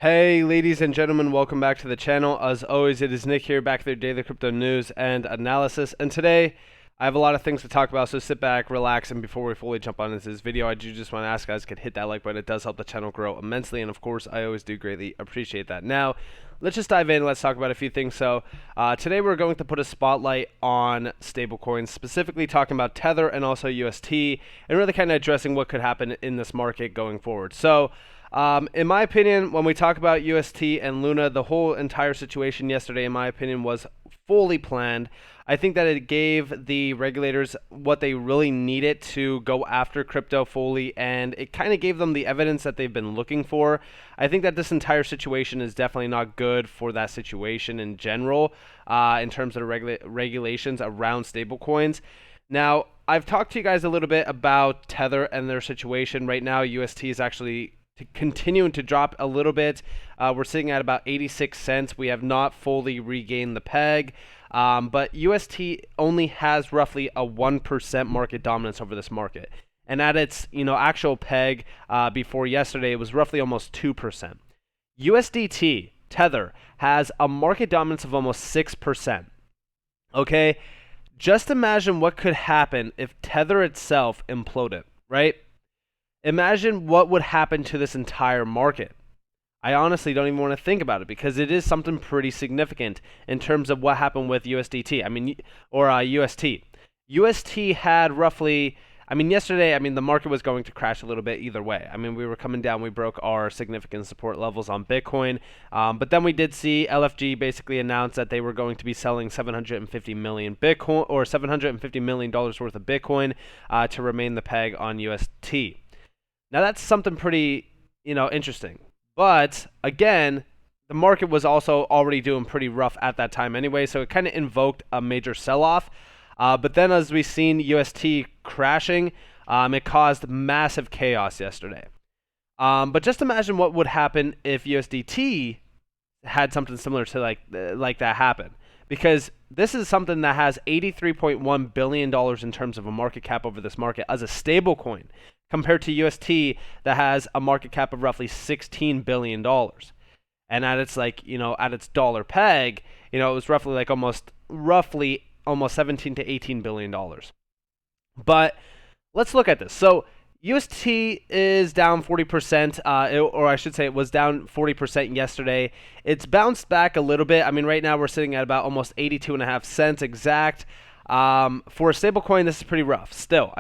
Hey ladies and gentlemen, welcome back to the channel. As always, it is Nick here, back with your daily crypto news and analysis. And today, I have a lot of things to talk about, so sit back, relax, and before we fully jump on into this video, I do just want to ask guys to hit that like button. It does help the channel grow immensely, and of course, I always do greatly appreciate that. Now, let's just dive in. Let's talk about a few things. So, today we're going to put a spotlight on stablecoins, specifically talking about Tether and also UST, and really kind of addressing what could happen in this market going forward. So, in my opinion, when we talk about UST and Luna, the whole entire situation yesterday, in my opinion, was fully planned. I think that it gave the regulators what they really needed to go after crypto fully, and it kind of gave them the evidence that they've been looking for. I think that this entire situation is definitely not good for that situation in general, in terms of the regulations around stablecoins. Now, I've talked to you guys a little bit about Tether and their situation. Right now, UST is actually continuing to drop a little bit. We're sitting at about 86 cents. We have not fully regained the peg, but UST only has roughly a 1% market dominance over this market. And at its actual peg before yesterday, it was roughly almost 2%. USDT, Tether, has a market dominance of almost 6%. Okay? Just imagine what could happen if Tether itself imploded, right? Imagine what would happen to this entire market. I honestly don't even want to think about it because it is something pretty significant in terms of what happened with USDT. UST. UST had roughly, yesterday, the market was going to crash a little bit either way. We were coming down, we broke our significant support levels on Bitcoin, but then we did see LFG basically announce that they were going to be selling 750 million Bitcoin, or $750 million worth of Bitcoin, to remain the peg on UST. Now that's something pretty, interesting. But again, the market was also already doing pretty rough at that time anyway, so it kind of invoked a major sell-off. But then as we've seen UST crashing, it caused massive chaos yesterday. But just imagine what would happen if USDT had something similar to like that happen. Because this is something that has $83.1 billion in terms of a market cap over this market as a stable coin, compared to UST that has a market cap of roughly $16 billion. And at its at its dollar peg, it was roughly almost 17 to 18 billion dollars. But let's look at this. So UST is down 40%, or I should say it was down 40% yesterday. It's bounced back a little bit. Right now we're sitting at about almost 82.5 cents exact. For a stablecoin, this is pretty rough still.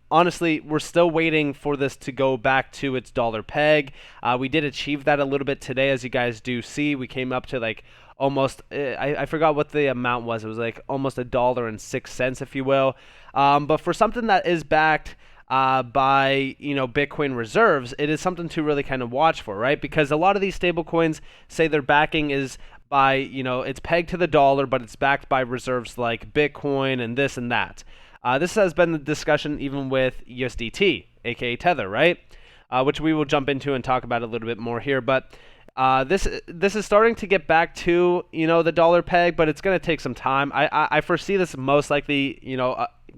Honestly, we're still waiting for this to go back to its dollar peg. We did achieve that a little bit today, as you guys do see. We came up to almost, I forgot what the amount was. It was almost $1.06, if you will. But for something that is backed by Bitcoin reserves, it is something to really kind of watch for, right? Because a lot of these stable coins say their backing is by, it's pegged to the dollar, but it's backed by reserves like Bitcoin and this and that. This has been the discussion even with USDT, aka Tether, right? Which we will jump into and talk about a little bit more here. But this is starting to get back to the dollar peg, but it's going to take some time. I foresee this most likely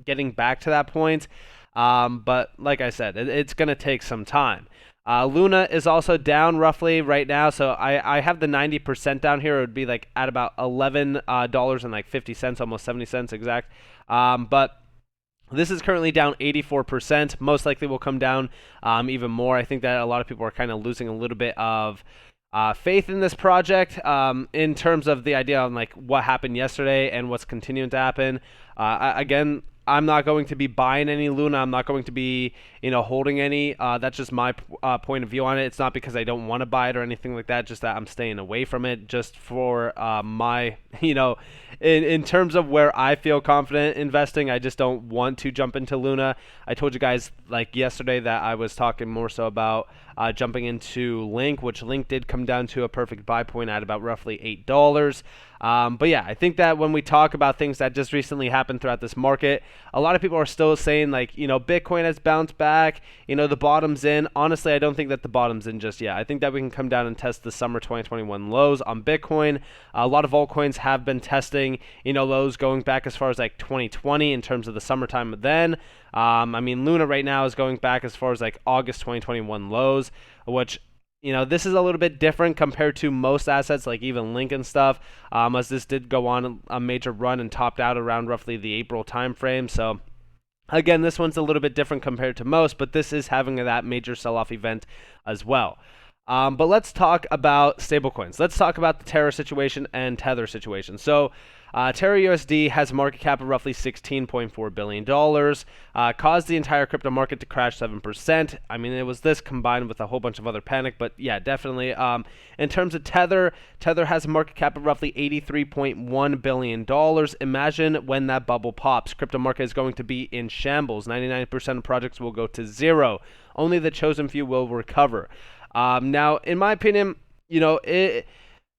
getting back to that point. But like I said, it's going to take some time. Luna is also down roughly right now, so I have the 90% down here. It would be at about $11.50, almost 70 cents exact. But this is currently down 84%. Most likely will come down even more. I think that a lot of people are kind of losing a little bit of faith in this project, in terms of the idea on what happened yesterday and what's continuing to happen. Again, I'm not going to be buying any Luna. I'm not going to be, holding any. That's just my point of view on it. It's not because I don't want to buy it or anything like that. Just that I'm staying away from it, just for my, in terms of where I feel confident investing. I just don't want to jump into Luna. I told you guys yesterday that I was talking more so about jumping into Link, which Link did come down to a perfect buy point at about roughly $8. But yeah, I think that when we talk about things that just recently happened throughout this market, a lot of people are still saying Bitcoin has bounced back, the bottom's in. Honestly, I don't think that the bottom's in just yet. I think that we can come down and test the summer 2021 lows on Bitcoin. A lot of altcoins have been testing, lows going back as far as 2020 in terms of the summertime then. Luna right now is going back as far as August 2021 lows, which this is a little bit different compared to most assets like even Link and stuff, as this did go on a major run and topped out around roughly the April timeframe. So again, this one's a little bit different compared to most, but this is having that major sell-off event as well. But let's talk about stablecoins. Let's talk about the Terra situation and Tether situation. So Terra USD has a market cap of roughly $16.4 billion, caused the entire crypto market to crash 7%. I mean, it was this combined with a whole bunch of other panic, but yeah, definitely. In terms of Tether, Tether has a market cap of roughly $83.1 billion. Imagine when that bubble pops. Crypto market is going to be in shambles. 99% of projects will go to zero. Only the chosen few will recover. Now, in my opinion,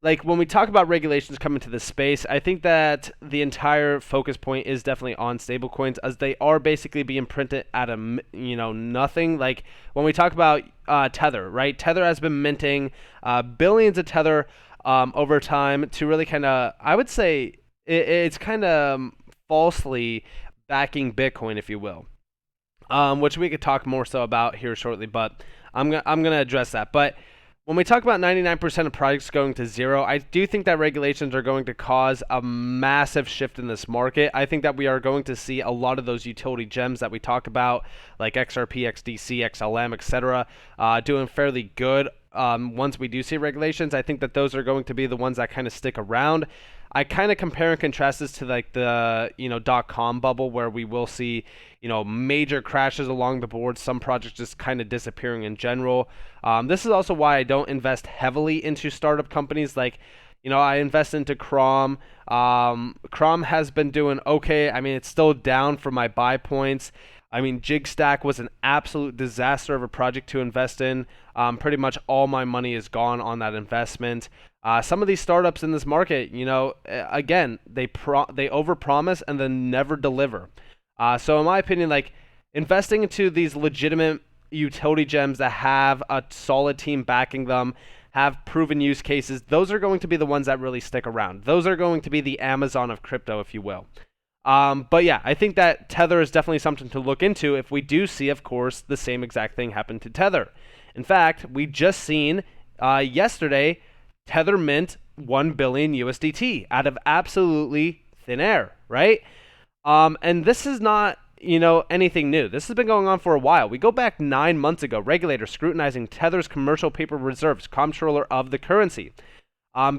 like when we talk about regulations coming to this space, I think that the entire focus point is definitely on stablecoins, as they are basically being printed at a nothing. Like when we talk about Tether, right? Tether has been minting billions of Tether over time to really kind of, I would say, it's kind of falsely backing Bitcoin, if you will, which we could talk more so about here shortly. But I'm gonna address that, but. When we talk about 99% of projects going to zero, I do think that regulations are going to cause a massive shift in this market. I think that we are going to see a lot of those utility gems that we talk about, like XRP, XDC, XLM, etc., doing fairly good. Once we do see regulations, I think that those are going to be the ones that kind of stick around. I kind of compare and contrast this to like the .com bubble, where we will see major crashes along the board, some projects just kind of disappearing in general. This is also why I don't invest heavily into startup companies. Like I invest into Crom. Crom has been doing okay. I mean, it's still down for my buy points. I mean, Jigstack was an absolute disaster of a project to invest in. Pretty much all my money is gone on that investment. Some of these startups in this market, again, they overpromise and then never deliver. So in my opinion, like investing into these legitimate utility gems that have a solid team backing them, have proven use cases, those are going to be the ones that really stick around. Those are going to be the Amazon of crypto, if you will. But yeah, I think that Tether is definitely something to look into if we do see, of course, the same exact thing happen to Tether. In fact, we just seen yesterday Tether mint 1 billion USDT out of absolutely thin air, right? And this is not, anything new. This has been going on for a while. We go back 9 months ago, regulators scrutinizing Tether's commercial paper reserves, comptroller of the currency.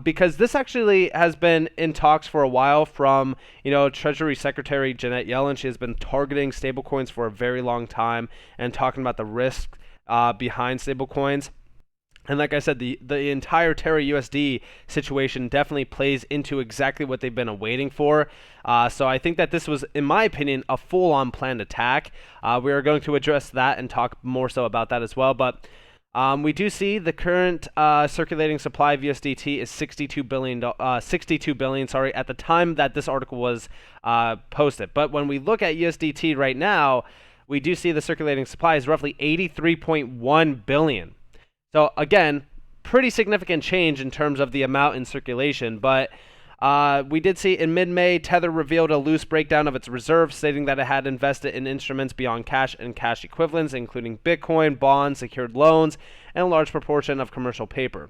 Because this actually has been in talks for a while from, Treasury Secretary Janet Yellen. She has been targeting stablecoins for a very long time and talking about the risk behind stablecoins. And like I said, the entire Terra USD situation definitely plays into exactly what they've been awaiting for. So I think that this was, in my opinion, a full-on planned attack. We are going to address that and talk more so about that as well. But we do see the current circulating supply of USDT is 62 billion, at the time that this article was posted. But when we look at USDT right now, we do see the circulating supply is roughly 83.1 billion. So again, pretty significant change in terms of the amount in circulation, but we did see in mid-May, Tether revealed a loose breakdown of its reserves, stating that it had invested in instruments beyond cash and cash equivalents, including Bitcoin, bonds, secured loans, and a large proportion of commercial paper.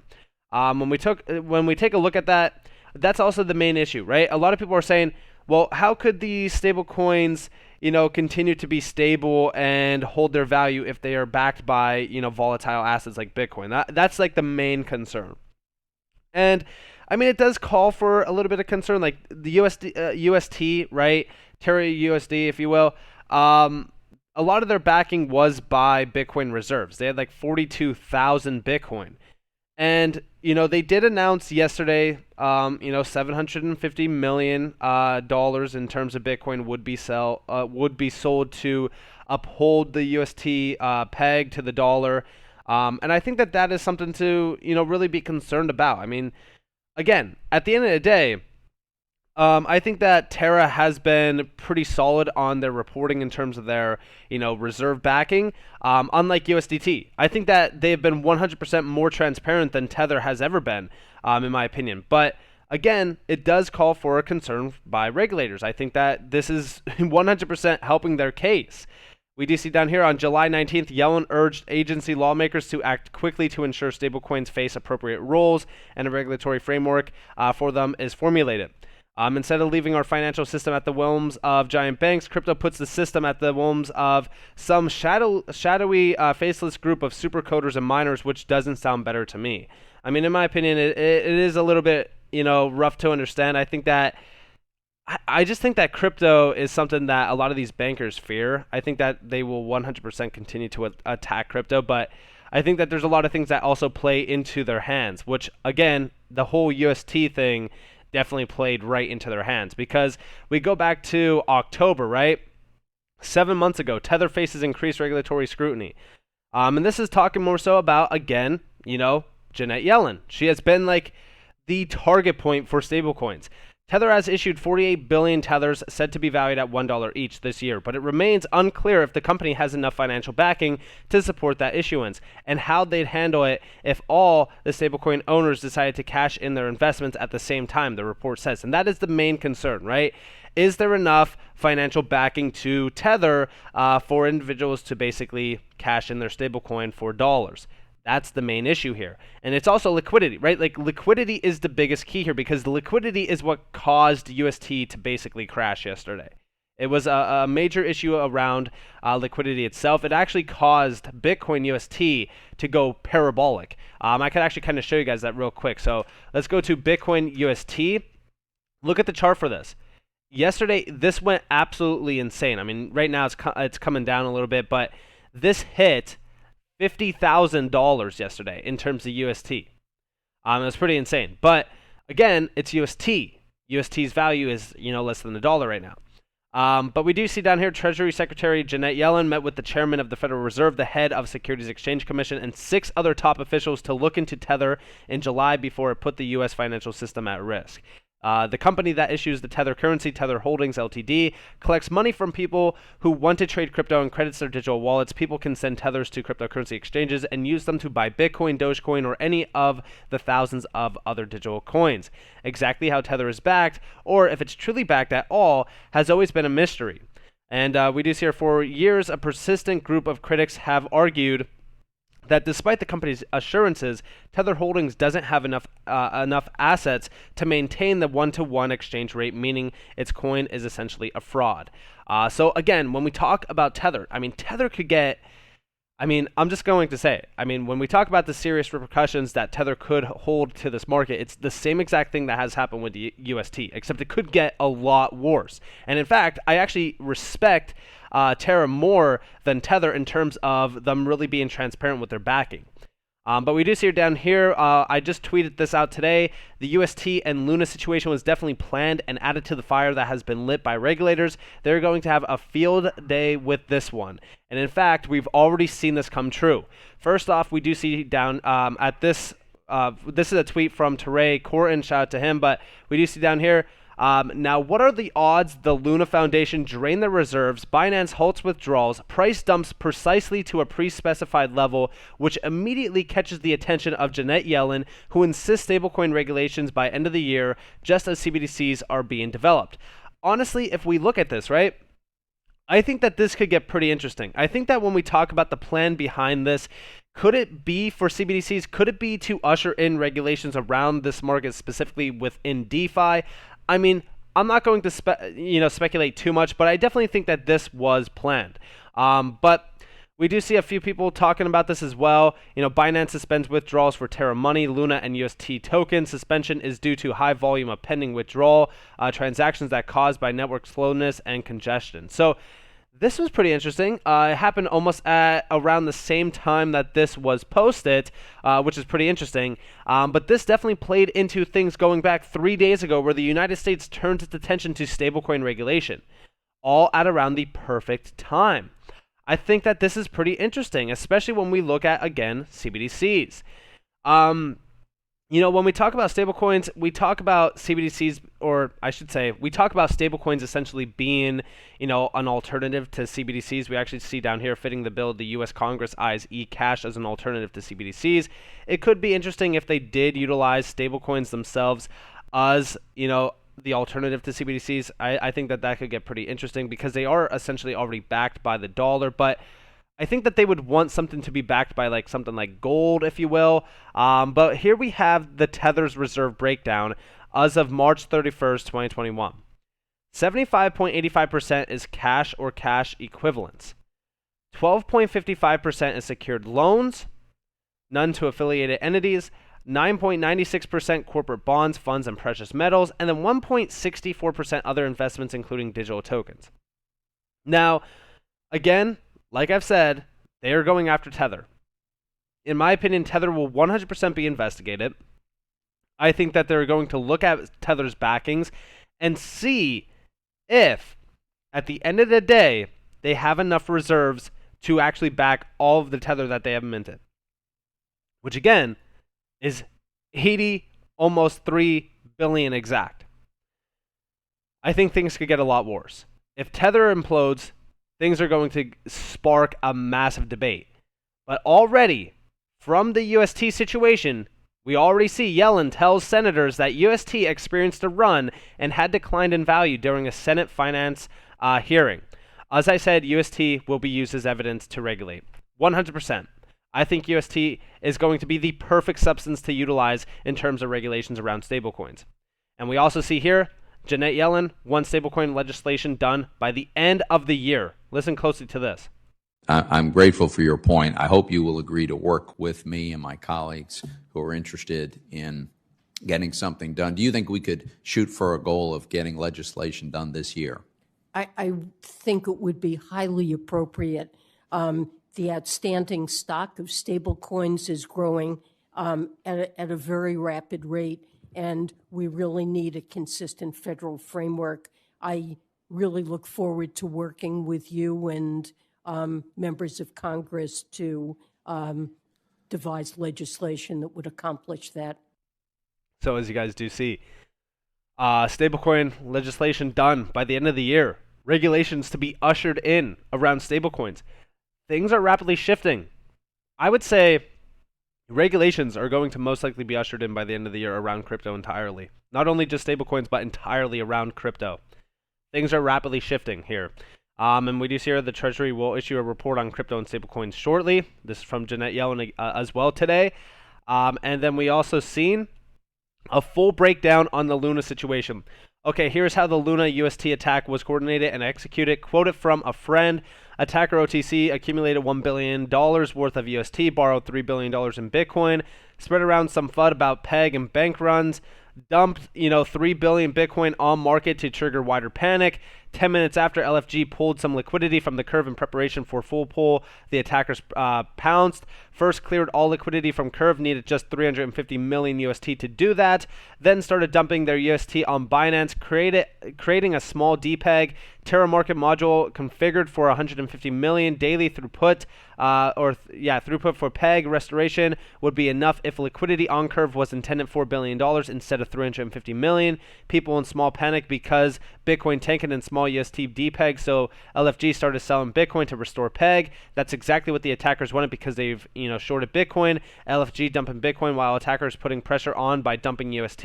When we take a look at that, that's also the main issue, right? A lot of people are saying, well, how could these stable coins continue to be stable and hold their value if they are backed by, volatile assets like Bitcoin? That's like the main concern. And I mean, it does call for a little bit of concern, like the UST, right? Terra USD, if you will. A lot of their backing was by Bitcoin reserves. They had like 42,000 Bitcoin. And, they did announce yesterday, $750 million in terms of Bitcoin would be sold to uphold the UST peg to the dollar. And I think that is something to, really be concerned about. I mean, again, at the end of the day, I think that Terra has been pretty solid on their reporting in terms of their, reserve backing. Unlike USDT, I think that they have been 100% more transparent than Tether has ever been, in my opinion. But again, it does call for a concern by regulators. I think that this is 100% helping their case. We do see down here on July 19th, Yellen urged agency lawmakers to act quickly to ensure stablecoins face appropriate rules and a regulatory framework for them is formulated. Instead of leaving our financial system at the whims of giant banks, crypto puts the system at the whims of some shadowy, faceless group of supercoders and miners, which doesn't sound better to me. I mean, in my opinion, it is a little bit, rough to understand. I just think that crypto is something that a lot of these bankers fear. I think that they will 100% continue to attack crypto, but I think that there's a lot of things that also play into their hands, which, again, the whole UST thing definitely played right into their hands, because we go back to October, right? 7 months ago, Tether faces increased regulatory scrutiny. And this is talking more so about, again, Janet Yellen. She has been like the target point for stablecoins. Tether has issued 48 billion tethers said to be valued at $1 each this year, but it remains unclear if the company has enough financial backing to support that issuance and how they'd handle it if all the stablecoin owners decided to cash in their investments at the same time, the report says. And that is the main concern, right? Is there enough financial backing to Tether for individuals to basically cash in their stablecoin for dollars? That's the main issue here. And it's also liquidity, right? Like, liquidity is the biggest key here, because the liquidity is what caused UST to basically crash yesterday. It was a major issue around liquidity itself. It actually caused Bitcoin UST to go parabolic. I could actually kind of show you guys that real quick. So let's go to Bitcoin UST. Look at the chart for this. Yesterday, this went absolutely insane. I mean, right now it's coming down a little bit, but this hit $50,000 yesterday in terms of UST. It was pretty insane. But again, it's UST. UST's value is, less than $1 right now. But we do see down here, Treasury Secretary Janet Yellen met with the chairman of the Federal Reserve, the head of Securities Exchange Commission, and 6 other top officials to look into Tether in July before it put the U.S. financial system at risk. The company that issues the Tether currency, Tether Holdings Ltd., collects money from people who want to trade crypto and credits their digital wallets. People can send tethers to cryptocurrency exchanges and use them to buy Bitcoin, Dogecoin, or any of the thousands of other digital coins. Exactly how Tether is backed, or if it's truly backed at all, has always been a mystery. And we do see here, for years, a persistent group of critics have argued that despite the company's assurances, Tether Holdings doesn't have enough assets to maintain the one-to-one exchange rate, meaning its coin is essentially a fraud. So again, when we talk about Tether, Tether could get, I'm just going to say, when we talk about the serious repercussions that Tether could hold to this market, it's the same exact thing that has happened with the UST, except it could get a lot worse. And in fact, I actually respect Terra more than Tether in terms of them really being transparent with their backing. But we do see down here, I just tweeted this out today, the UST and Luna situation was definitely planned and added to the fire that has been lit by regulators. They're going to have a field day with this one. And in fact, we've already seen this come true. First off, we do see down at this, this is a tweet from Teray Corton, shout out to him, but we do see down here, now, what are the odds the Luna Foundation drain their reserves, Binance halts withdrawals, price dumps precisely to a pre-specified level, which immediately catches the attention of Janet Yellen, who insists stablecoin regulations by end of the year, just as CBDCs are being developed? Honestly, if we look at this, right, I think that this could get pretty interesting. I think that when we talk about the plan behind this, could it be for CBDCs? Could it be to usher in regulations around this market, specifically within DeFi? I'm not going to speculate too much, but I definitely think that this was planned. But we do see a few people talking about this as well. Binance suspends withdrawals for Terra Money, Luna, and UST tokens. Suspension is due to high volume of pending withdrawal transactions that caused by network slowness and congestion. So this was pretty interesting. It happened almost at around the same time that this was posted, which is pretty interesting. But this definitely played into things going back 3 days ago, where the United States turned its attention to stablecoin regulation, all at around the perfect time. I think that this is pretty interesting, especially when we look at, again, CBDCs. When we talk about stablecoins, we talk about CBDCs, or I should say, we talk about stablecoins essentially being, an alternative to CBDCs. We actually see down here, fitting the bill, the U.S. Congress eyes e-cash as an alternative to CBDCs. It could be interesting if they did utilize stablecoins themselves as, the alternative to CBDCs. I think that could get pretty interesting because they are essentially already backed by the dollar, but I think that they would want something to be backed by like something like gold, if you will. But here we have the Tether's reserve breakdown as of March 31st, 2021. 75.85% is cash or cash equivalents. 12.55% is secured loans, none to affiliated entities, 9.96% corporate bonds, funds, and precious metals, and then 1.64% other investments, including digital tokens. Now, again, like I've said, they are going after Tether. In my opinion, Tether will 100% be investigated. I think that they're going to look at Tether's backings and see if, at the end of the day, they have enough reserves to actually back all of the Tether that they have minted. Which, again, is 80, almost 3 billion exact. I think things could get a lot worse. If Tether implodes, things are going to spark a massive debate. But already, from the UST situation, we already see Yellen tells senators that UST experienced a run and had declined in value during a Senate finance hearing. As I said, UST will be used as evidence to regulate. 100%. I think UST is going to be the perfect substance to utilize in terms of regulations around stablecoins. And we also see here, Janet Yellen wants stablecoin legislation done by the end of the year. Listen closely to this. I'm grateful for your point. I hope you will agree to work with me and my colleagues who are interested in getting something done. Do you think we could shoot for a goal of getting legislation done this year? I think it would be highly appropriate. The outstanding stock of stable coins is growing at a very rapid rate, and we really need a consistent federal framework. I really look forward to working with you and members of Congress to devise legislation that would accomplish that. So as you guys do see, stablecoin legislation done by the end of the year. Regulations to be ushered in around stablecoins. Things are rapidly shifting. I would say regulations are going to most likely be ushered in by the end of the year around crypto entirely. Not only just stablecoins, but entirely around crypto. Things are rapidly shifting here. And we do see here the Treasury will issue a report on crypto and stablecoins shortly. This is from Janet Yellen as well today. And then we also seen a full breakdown on the Luna situation. Okay, here's how the Luna UST attack was coordinated and executed. Quoted from a friend. Attacker OTC accumulated $1 billion worth of UST, borrowed $3 billion in Bitcoin, spread around some FUD about PEG and bank runs, dumped 3 billion Bitcoin on market to trigger wider panic. 10 minutes after LFG pulled some liquidity from the curve in preparation for full pull, the attackers pounced. First cleared all liquidity from curve, needed just 350 million UST to do that. Then started dumping their UST on Binance, creating a small DPEG Terra Market module configured for 150 million daily throughput. Throughput for PEG restoration would be enough if liquidity on curve was intended for $1 billion instead of 350 million. People in small panic because Bitcoin tanked in small UST DPEG, so LFG started selling Bitcoin to restore PEG. That's exactly what the attackers wanted because they've shorted Bitcoin. LFG dumping Bitcoin while attackers putting pressure on by dumping UST.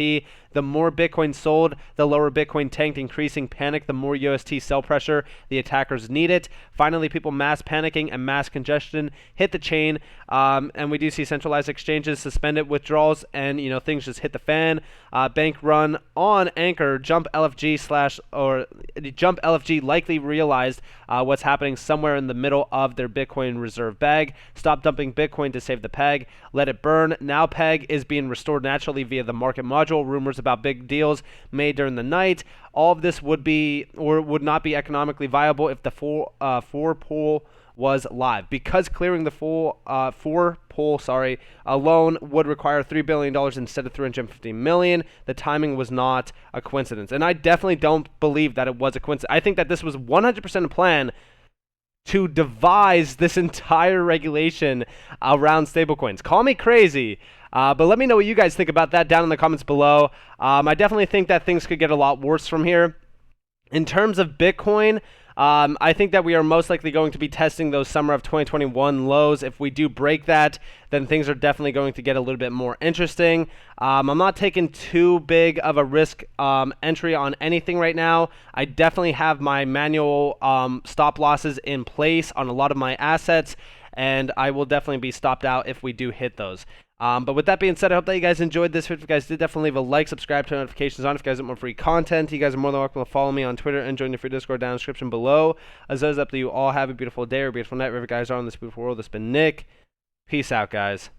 The more Bitcoin sold, the lower Bitcoin tanked, increasing panic. The more UST sell pressure the attackers needed. Finally, people mass panicking and mass congestion hit the chain, and we do see centralized exchanges suspended withdrawals, and things just hit the fan. Bank run on Anchor. Jump LFG likely realized what's happening somewhere in the middle of their Bitcoin reserve bag. Stop dumping Bitcoin to save the PEG. Let it burn. Now PEG is being restored naturally via the market module. Rumors about big deals made during the night. All of this would not be economically viable if the full pool was live, because clearing the full pool alone would require $3 billion instead of 350 million. The timing was not a coincidence, and I definitely don't believe that it was a coincidence. I think that this was 100% a plan to devise this entire regulation around stablecoins. Call me crazy, but let me know what you guys think about that down in the comments below. I definitely think that things could get a lot worse from here. In terms of Bitcoin, I think that we are most likely going to be testing those summer of 2021 lows. If we do break that, then things are definitely going to get a little bit more interesting. I'm not taking too big of a risk entry on anything right now. I definitely have my manual stop losses in place on a lot of my assets, and I will definitely be stopped out if we do hit those. But with that being said, I hope that you guys enjoyed this. If you guys did, definitely leave a like, subscribe, turn notifications on. If you guys want more free content, you guys are more than welcome to follow me on Twitter and join the free Discord down in the description below. As always, up to you all. Have a beautiful day or a beautiful night, wherever you guys are in this beautiful world. It's been Nick. Peace out, guys.